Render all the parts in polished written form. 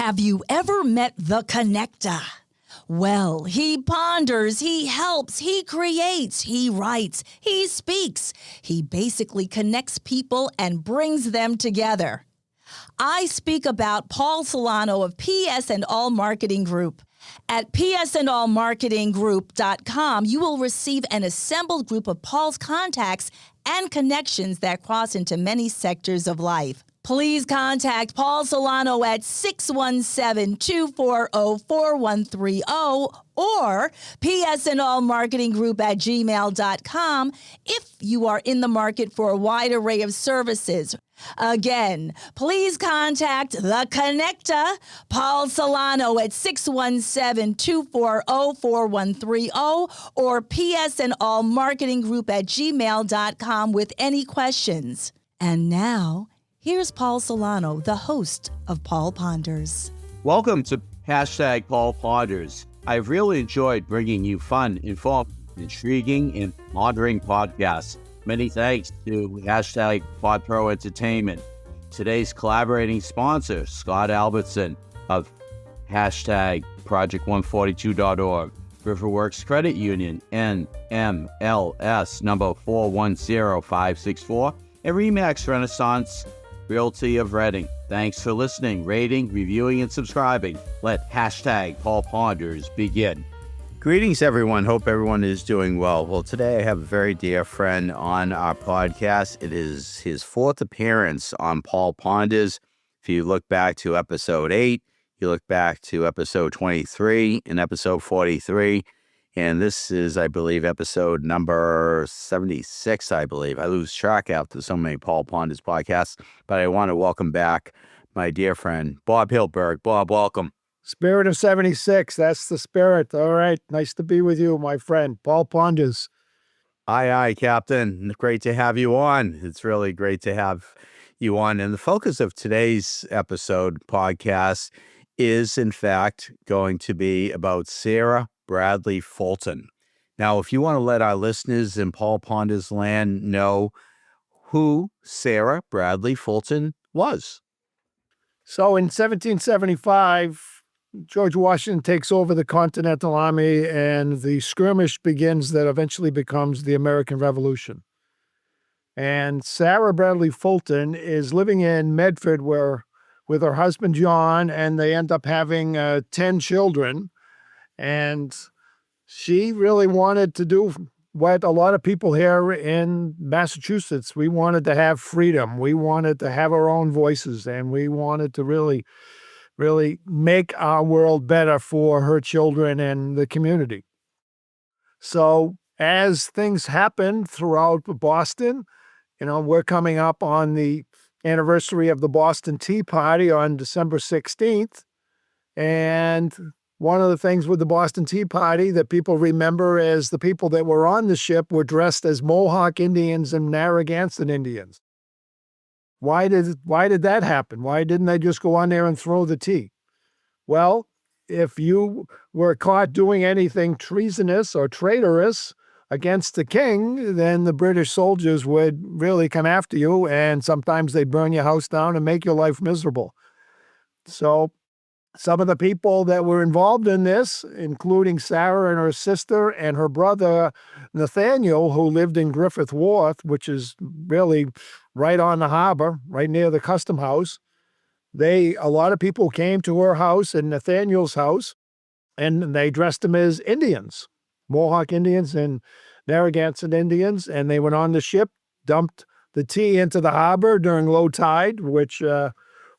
Have you ever met the connector? Well, he ponders, he helps, he creates, he writes, he speaks. He basically connects people and brings them together. I speak about Paul Solano of PS and All Marketing Group. At psandallmarketinggroup.com, you will receive an assembled group of Paul's contacts and connections that cross into many sectors of life. Please contact Paul Solano at 617-240-4130 or psandallmarketinggroup@gmail.com if you are in the market for a wide array of services. Again, please contact The Connector, Paul Solano at 617-240-4130 or psandallmarketinggroup@gmail.com with any questions. And now, here's Paul Solano, the host of Paul Ponders. Welcome to Hashtag Paul Ponders. I've really enjoyed bringing you fun, informed, intriguing, and pondering podcasts. Many thanks to Hashtag Pod Pro Entertainment. Today's collaborating sponsor, Scott Albertson of Hashtag Project142.org, Riverworks Credit Union, NMLS number 410564, and Remax Renaissance Realty of Reading. Thanks for listening, rating, reviewing, and subscribing. Let Hashtag Paul Ponders begin. Greetings, everyone. Hope everyone is doing well. Well, today I have a very dear friend on our podcast. It is his fourth appearance on Paul Ponders. If you look back to episode 8, you look back to episode 23 and episode 43, and this is, I believe, episode number 76, I believe. I lose track after so many Paul Ponders podcasts, but I want to welcome back my dear friend, Bob Hyldburg. Bob, welcome. Spirit of 76, that's the spirit. All right, nice to be with you, my friend, Paul Ponders. Aye, Captain. Great to have you on. It's really great to have you on. And the focus of today's podcast is, in fact, going to be about Sarah Bradlee Fulton. Now, if you want to let our listeners in Paul Ponders land know who Sarah Bradlee Fulton was. So in 1775, George Washington takes over the Continental Army, and the skirmish begins that eventually becomes the American Revolution. And Sarah Bradlee Fulton is living in Medford with her husband, John, and they end up having 10 children. And she really wanted to do what a lot of people here in Massachusetts, we wanted to have freedom. We wanted to have our own voices, and we wanted to really make our world better for her children and the community. So as things happen throughout Boston, we're coming up on the anniversary of the Boston Tea Party on December 16th. And one of the things with the Boston Tea Party that people remember is the people that were on the ship were dressed as Mohawk Indians and Narragansett Indians. Why did that happen? Why didn't they just go on there and throw the tea? Well, if you were caught doing anything treasonous or traitorous against the king, then the British soldiers would really come after you, and sometimes they'd burn your house down and make your life miserable. So some of the people that were involved in this, including Sarah and her sister and her brother Nathaniel, who lived in Griffith Wharf, which is really right on the harbor, right near the custom house. A lot of people came to her house and Nathaniel's house, and they dressed them as Indians, Mohawk Indians and Narragansett Indians, and they went on the ship, dumped the tea into the harbor during low tide, which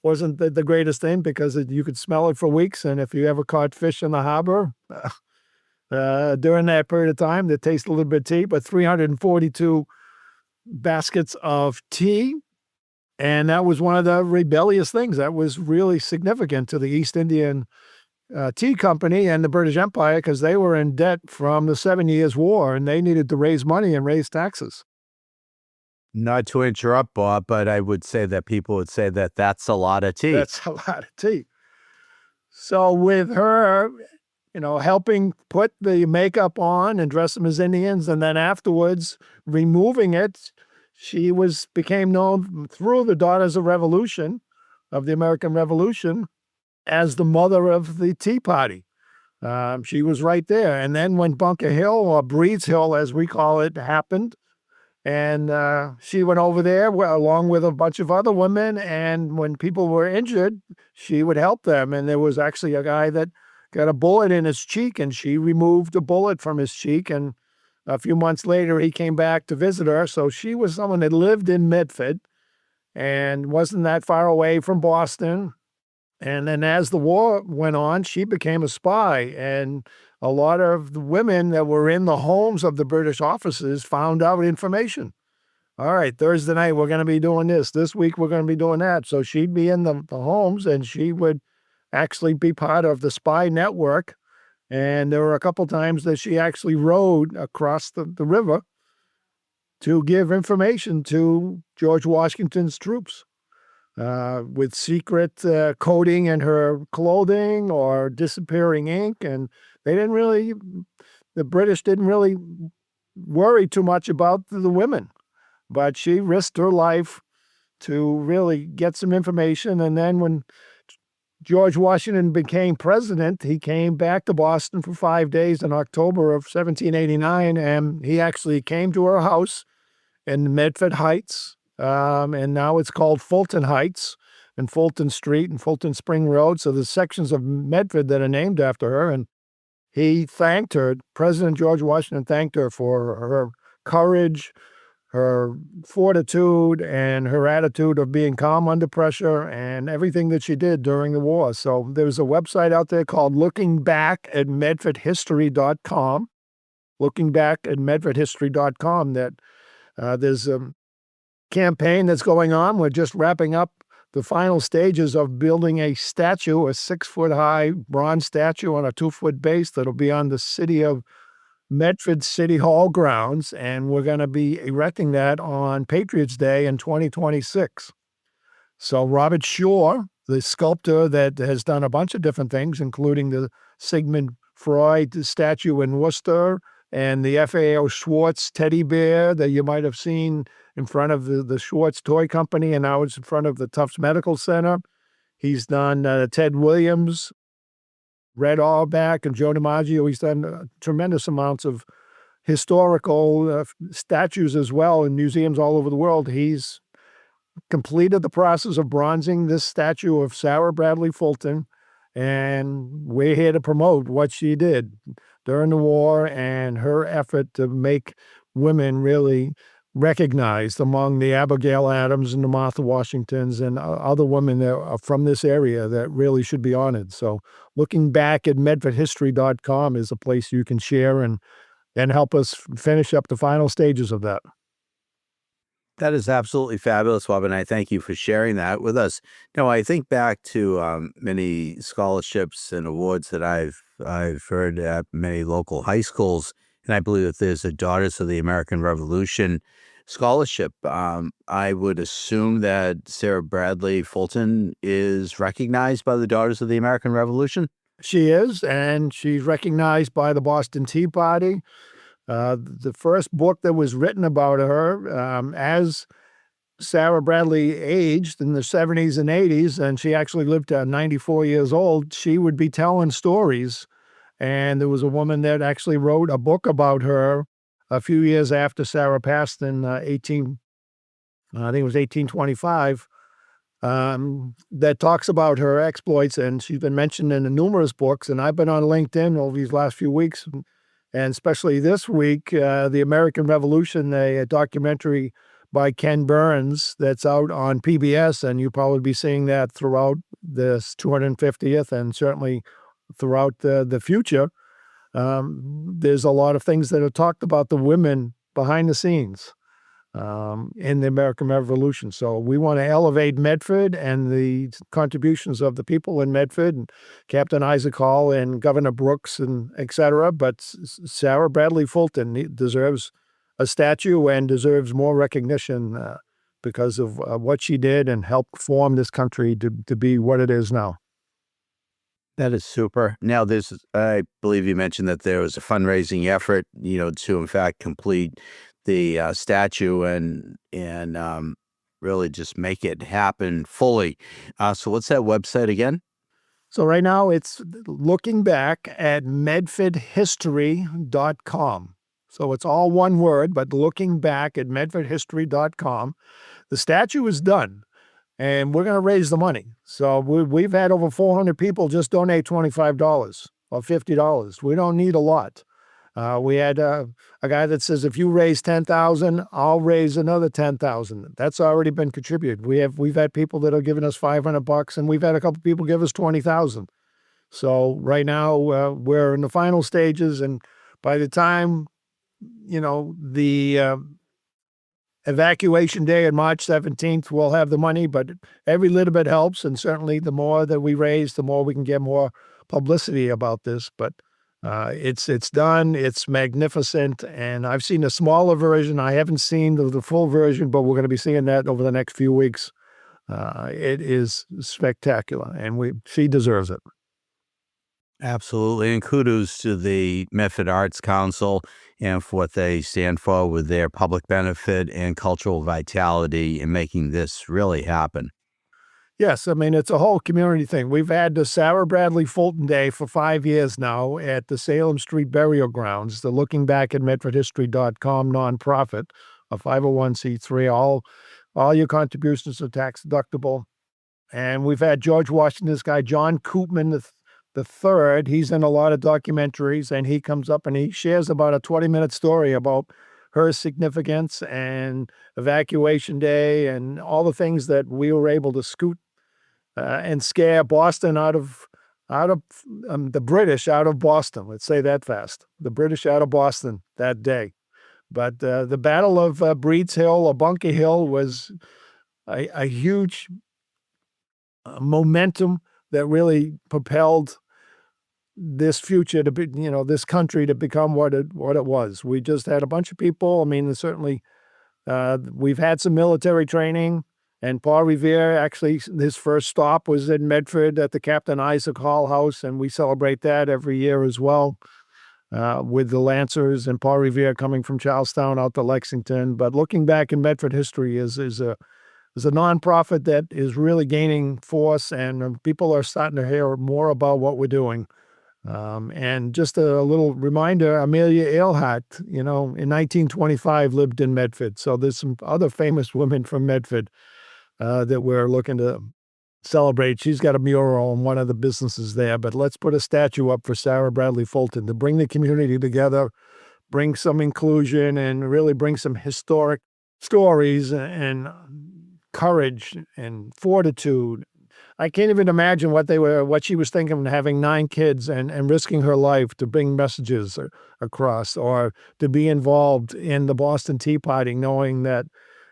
wasn't the greatest thing because you could smell it for weeks. And if you ever caught fish in the harbor during that period of time, they taste a little bit of tea, but 342 baskets of tea. And that was one of the rebellious things that was really significant to the East Indian Tea Company and the British Empire, because they were in debt from the 7 Years' War and they needed to raise money and raise taxes. Not to interrupt, Bob, but I would say that people would say that that's a lot of tea. That's a lot of tea. So with her, helping put the makeup on and dress them as Indians, and then afterwards removing it, she became known through the Daughters of Revolution, of the American Revolution, as the mother of the Tea Party. She was right there. And then when Bunker Hill, or Breed's Hill, as we call it, happened, and she went over there along with a bunch of other women. And when people were injured, she would help them. And there was actually a guy that got a bullet in his cheek, and she removed a bullet from his cheek. And a few months later, he came back to visit her. So she was someone that lived in Medford and wasn't that far away from Boston. And then as the war went on, she became a spy. And a lot of the women that were in the homes of the British officers found out information. All right, Thursday night, we're going to be doing this. This week, we're going to be doing that. So she'd be in the homes, and she would actually be part of the spy network. And there were a couple times that she actually rowed across the river to give information to George Washington's troops. With secret coating in her clothing or disappearing ink. And the British didn't really worry too much about the women, but she risked her life to really get some information. And then when George Washington became president, he came back to Boston for 5 days in October of 1789, and he actually came to her house in Medford Heights. And now it's called Fulton Heights and Fulton Street and Fulton Spring Road. So there's sections of Medford that are named after her. And he thanked her, President George Washington thanked her for her courage, her fortitude, and her attitude of being calm under pressure and everything that she did during the war. So there's a website out there called Looking Back at MedfordHistory.com. Looking Back at MedfordHistory.com, that there's a campaign that's going on. We're just wrapping up the final stages of building a statue, a 6-foot-high bronze statue on a 2-foot base that'll be on the city of Medford City Hall grounds, and we're going to be erecting that on Patriots Day in 2026. So Robert Shore, the sculptor that has done a bunch of different things, including the Sigmund Freud statue in Worcester and the FAO Schwartz teddy bear that you might have seen in front of the Schwartz Toy Company, and now it's in front of the Tufts Medical Center. He's done Ted Williams, Red Auerbach, and Joe DiMaggio. He's done tremendous amounts of historical statues as well in museums all over the world. He's completed the process of bronzing this statue of Sarah Bradlee Fulton, and we're here to promote what she did during the war and her effort to make women really recognized among the Abigail Adams and the Martha Washingtons and other women that are from this area that really should be honored. So looking back at MedfordHistory.com is a place you can share and help us finish up the final stages of that. That is absolutely fabulous, Bob, and I thank you for sharing that with us. Now, I think back to many scholarships and awards that I've heard at many local high schools, and I believe that there's a Daughters of the American Revolution scholarship. I would assume that Sarah Bradlee Fulton is recognized by the Daughters of the American Revolution? She is, and she's recognized by the Boston Tea Party. The first book that was written about her, as Sarah Bradlee aged in the 70s and 80s, and she actually lived to 94 years old, she would be telling stories. And there was a woman that actually wrote a book about her a few years after Sarah passed in I think it was 1825, that talks about her exploits. And she's been mentioned in numerous books. And I've been on LinkedIn over these last few weeks, and especially this week, The American Revolution, a documentary by Ken Burns that's out on PBS, and you'll probably be seeing that throughout this 250th and certainly throughout the future. There's a lot of things that are talked about the women behind the scenes in the American Revolution. So we want to elevate Medford and the contributions of the people in Medford, and Captain Isaac Hall and Governor Brooks and et cetera. But Sarah Bradlee Fulton deserves a statue and deserves more recognition because of what she did and helped form this country to be what it is now. That is super. Now, I believe you mentioned that there was a fundraising effort, to in fact complete the statue and really just make it happen fully. So what's that website again? So right now it's looking back at medfordhistory.com. So it's all one word, but looking back at medfordhistory.com. The statue is done, and we're going to raise the money. So we've had over 400 people just donate $25 or $50. We don't need a lot. We had a guy that says, if you raise 10,000, I'll raise another 10,000. That's already been contributed. We've had people that are giving us $500, and we've had a couple people give us 20,000. So right now we're in the final stages, and by the time the evacuation day on March 17th, we'll have the money. But every little bit helps, and certainly the more that we raise, the more we can get more publicity about this. But it's done. It's magnificent, and I've seen a smaller version. I haven't seen the full version, but we're going to be seeing that over the next few weeks. It is spectacular, and she deserves it. Absolutely. And kudos to the Medford Arts Council and for what they stand for with their public benefit and cultural vitality in making this really happen. Yes, I mean, it's a whole community thing. We've had the Sarah Bradlee Fulton Day for 5 years now at the Salem Street Burial Grounds, the Looking Back at MedfordHistory.com nonprofit, a 501c3. All your contributions are tax deductible. And we've had George Washington, this guy, John Koopman the third. He's in a lot of documentaries, and he comes up and he shares about a 20-minute story about her significance and evacuation day and all the things that we were able to scoot and scare Boston out of the British out of Boston. Let's say that fast. The British out of Boston that day. But the Battle of Breed's Hill or Bunker Hill was a huge momentum that really propelled this future to be, this country to become what it was. We just had a bunch of people. I mean, certainly we've had some military training. And Paul Revere, actually, his first stop was in Medford at the Captain Isaac Hall House, and we celebrate that every year as well with the Lancers and Paul Revere coming from Charlestown out to Lexington. But looking back in Medford history is a nonprofit that is really gaining force, and people are starting to hear more about what we're doing. And just a little reminder, Amelia Earhart, in 1925 lived in Medford. So there's some other famous women from Medford that we're looking to celebrate. She's got a mural in one of the businesses there, but let's put a statue up for Sarah Bradlee Fulton to bring the community together, bring some inclusion, and really bring some historic stories and courage and fortitude. I can't even imagine what she was thinking, having 9 kids and risking her life to bring messages across, or to be involved in the Boston Tea Party, knowing that,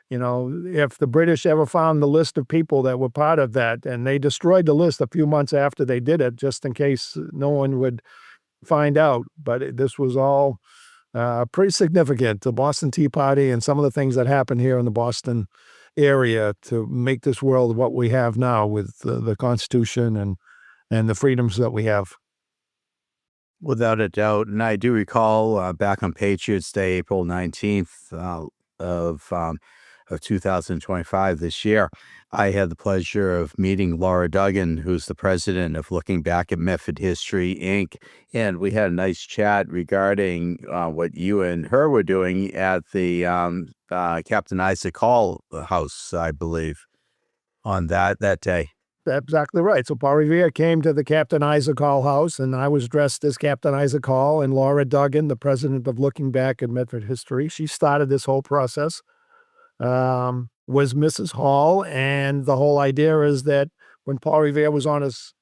if the British ever found the list of people that were part of that, and they destroyed the list a few months after they did it, just in case no one would find out. But this was all pretty significant, the Boston Tea Party and some of the things that happened here in the Boston area to make this world what we have now with the Constitution and the freedoms that we have. Without a doubt. And I do recall back on Patriots Day, April 19th of 2025 this year, I had the pleasure of meeting Laura Duggan, who's the president of Looking Back at Medford History, Inc. And we had a nice chat regarding what you and her were doing at the Captain Isaac Hall house, I believe, on that day. That's exactly right. So Paul Revere came to the Captain Isaac Hall house, and I was dressed as Captain Isaac Hall, and Laura Duggan, the president of Looking Back at Medford History, she started this whole process. Was Mrs. Hall, and the whole idea is that when Paul Revere was on his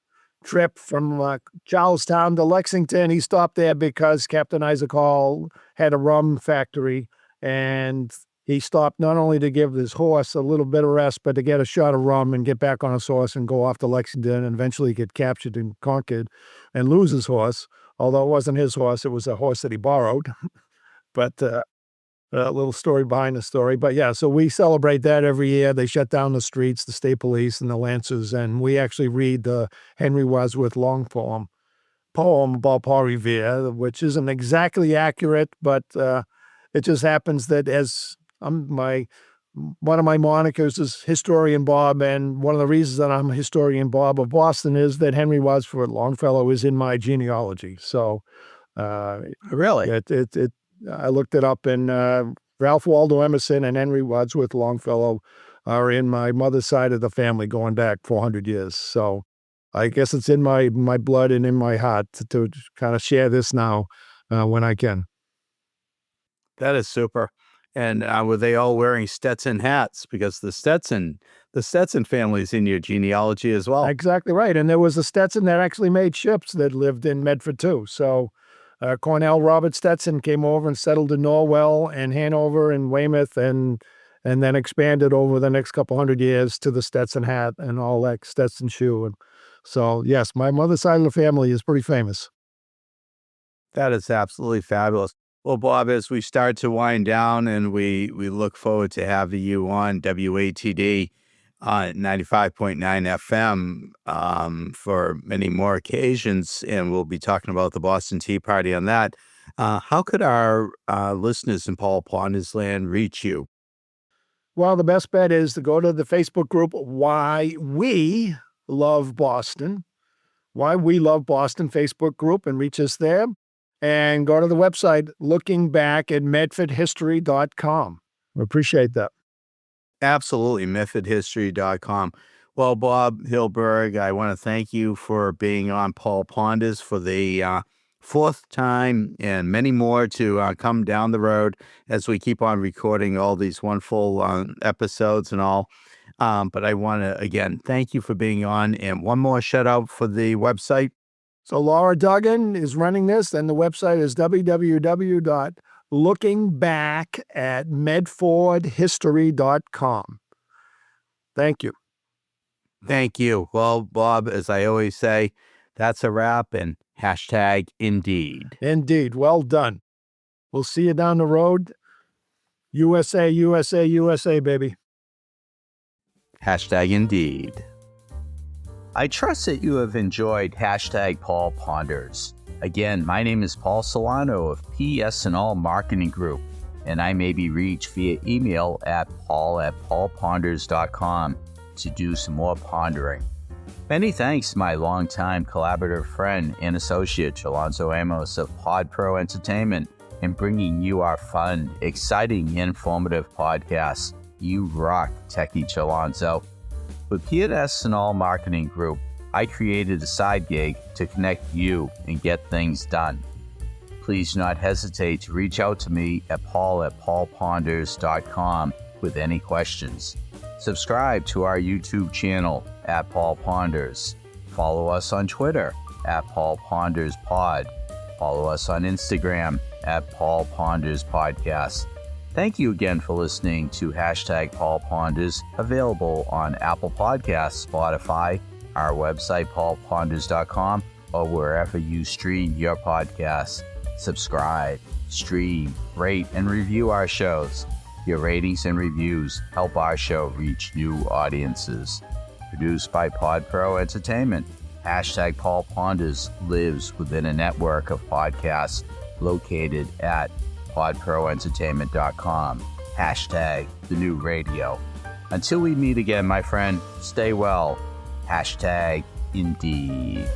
trip from Charlestown to Lexington, he stopped there because Captain Isaac Hall had a rum factory, and he stopped not only to give his horse a little bit of rest, but to get a shot of rum and get back on his horse and go off to Lexington and eventually get captured and conquered and lose his horse. Although it wasn't his horse, it was a horse that he borrowed. But a little story behind the story. But yeah, so we celebrate that every year. They shut down the streets, the state police and the Lancers, and we actually read the Henry Wadsworth Longfellow poem about Paul Revere, which isn't exactly accurate, but it just happens that as my one of my monikers is Historian Bob, and one of the reasons that I'm Historian Bob of Boston is that Henry Wadsworth Longfellow is in my genealogy. So Really? I looked it up, and Ralph Waldo Emerson and Henry Wadsworth Longfellow are in my mother's side of the family going back 400 years. So I guess it's in my blood and in my heart to kind of share this now when I can. That is super. And were they all wearing Stetson hats? Because the Stetson family is in your genealogy as well. Exactly right. And there was a Stetson that actually made ships that lived in Medford too. So Cornell Robert Stetson came over and settled in Norwell and Hanover and Weymouth, and then expanded over the next couple hundred years to the Stetson hat and all that Stetson shoe. And so, yes, my mother's side of the family is pretty famous. That is absolutely fabulous. Well, Bob, as we start to wind down, and we look forward to having you on WATD 95.9 FM for many more occasions, and we'll be talking about the Boston Tea Party on that. How could our listeners in Paul Ponders Land reach you? Well, the best bet is to go to the Facebook group, Why We Love Boston. Why We Love Boston Facebook group, and reach us there. And go to the website, looking back at medfordhistory.com. We appreciate that. Absolutely, medfordhistory.com. Well, Bob Hyldburg, I want to thank you for being on Paul Ponders for the fourth time, and many more to come down the road as we keep on recording all these wonderful episodes and all. But I want to, again, thank you for being on. And one more shout out for the website. So Laura Duggan is running this, and the website is www.lookingbackatmedfordhistory.com. Thank you. Thank you. Well, Bob, as I always say, that's a wrap, and hashtag indeed. Indeed. Well done. We'll see you down the road. USA, USA, USA, baby. Hashtag indeed. I trust that you have enjoyed hashtag Paul Ponders. Again, my name is Paul Solano of PS&All Marketing Group, and I may be reached via email at paul@paulponders.com to do some more pondering. Many thanks to my longtime collaborative friend and associate, Chalonzo Amos of Pod Pro Entertainment, in bringing you our fun, exciting, and informative podcasts. You rock, Techie Chalonzo. With PS&All Marketing Group, I created a side gig to connect you and get things done. Please do not hesitate to reach out to me at paul@paulponders.com with any questions. Subscribe to our YouTube channel at Paul Ponders. Follow us on Twitter at Paul Ponders Pod. Follow us on Instagram at Paul Ponders Podcast. Thank you again for listening to hashtag Paul Ponders, available on Apple Podcasts, Spotify, our website, paulponders.com, or wherever you stream your podcasts. Subscribe, stream, rate, and review our shows. Your ratings and reviews help our show reach new audiences. Produced by Pod Pro Entertainment, hashtag Paul Ponders lives within a network of podcasts located at podproentertainment.com, hashtag the new radio. Until we meet again, my friend, stay well, hashtag indeed.